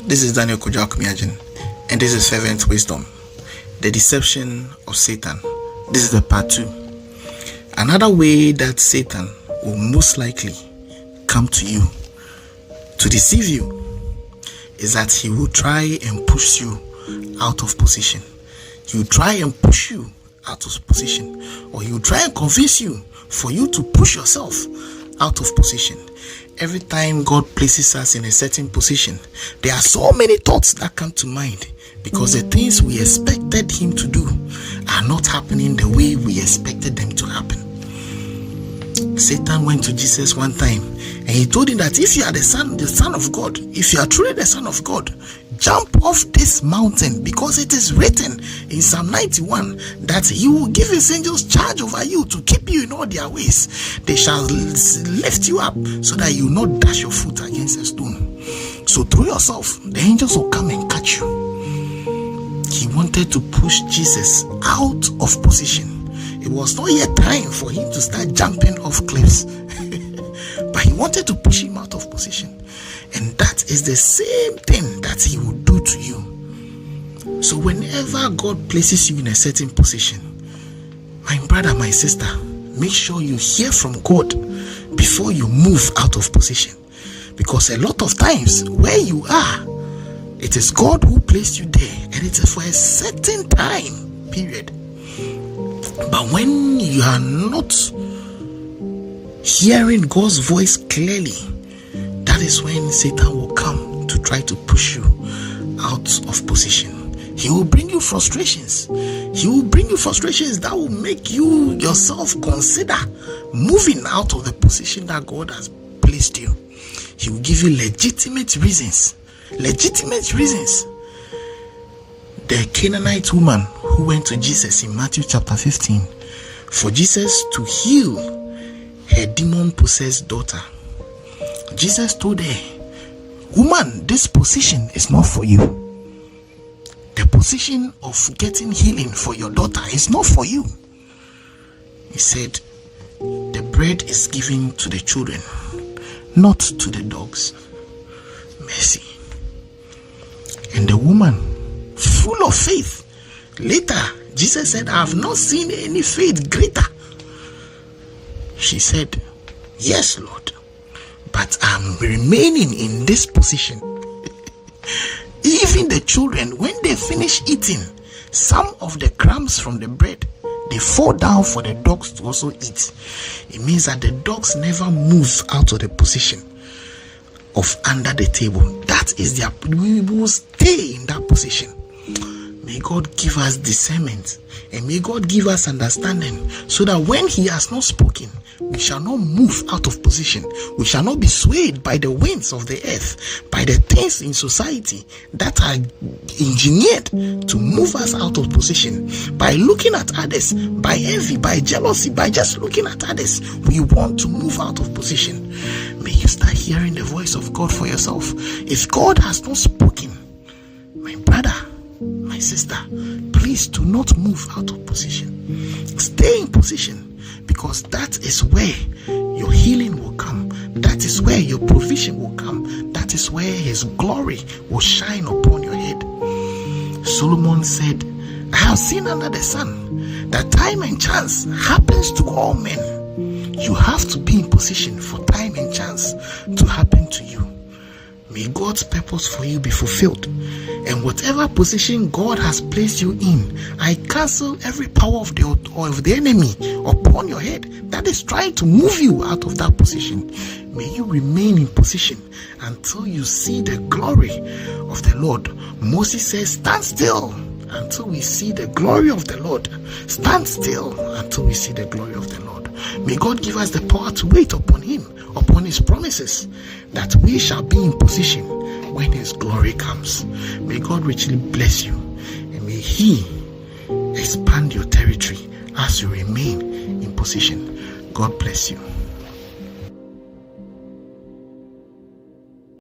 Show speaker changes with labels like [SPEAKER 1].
[SPEAKER 1] This is Daniel Akomea-Agyin, and this is Fervent Wisdom, the deception of Satan. This is the part 2. Another way that Satan will most likely come to you to deceive you is that he will try and push you out of position. He will try and push you out of position, or he will try and convince you for you to push yourself out of position. Every time God places us in a certain position, there are so many thoughts that come to mind because the things we expected him to do are not happening the way we expected them to happen. Satan went to Jesus one time and he told him that if you are the son of God, if you are truly the Son of God, jump off this mountain, because it is written in Psalm 91 that he will give his angels charge over you to keep you in all their ways. They shall lift you up so that you will not dash your foot against a stone. So through yourself, the angels will come and catch you. He wanted to push Jesus out of position. It was not yet time for him to start jumping off cliffs. But he wanted to push him out of position. And that is the same thing that he will do to you. So whenever God places you in a certain position, my brother, my sister, make sure you hear from God before you move out of position. Because a lot of times where you are, it is God who placed you there, and it is for a certain time period. But when you are not hearing God's voice clearly, that is when Satan will come to try to push you out of position. He will bring you frustrations. He will bring you frustrations that will make you yourself consider moving out of the position that God has placed you. He will give you legitimate reasons. Legitimate reasons. The Canaanite woman who went to Jesus in Matthew chapter 15 for Jesus to heal her demon-possessed daughter. Jesus told her, "Woman, this position is not for you. The position of getting healing for your daughter is not for you." He said, "The bread is given to the children, not to the dogs." Mercy. And the woman, full of faith, later Jesus said, "I have not seen any faith greater." She said, "Yes, Lord, but I'm remaining in this position." Even the children, when they finish eating, some of the crumbs from the bread, they fall down for the dogs to also eat. It means that the dogs never move out of the position of under the table. That is their, we will stay in that position. May God give us discernment, and may God give us understanding, so that when he has not spoken, we shall not move out of position. We shall not be swayed by the winds of the earth, by the things in society that are engineered to move us out of position. By looking at others, by envy, by jealousy, by just looking at others, we want to move out of position. May you start hearing the voice of God for yourself. If God has not spoken, my brother, my sister, please do not move out of position. Stay in position, because that is where your healing will come. That is where your provision will come. That is where his glory will shine upon your head. Solomon said, "I have seen under the sun that time and chance happens to all men." You have to be in position for time and chance to happen to you. May God's purpose for you be fulfilled. And whatever position God has placed you in, I cancel every power of the enemy upon your head that is trying to move you out of that position. May you remain in position until you see the glory of the Lord. Moses says, "Stand still until we see the glory of the Lord." Stand still until we see the glory of the Lord. May God give us the power to wait upon him, upon his promises, that we shall be in position when his glory comes. May God richly bless you, and may he expand your territory as you remain in position. God bless you.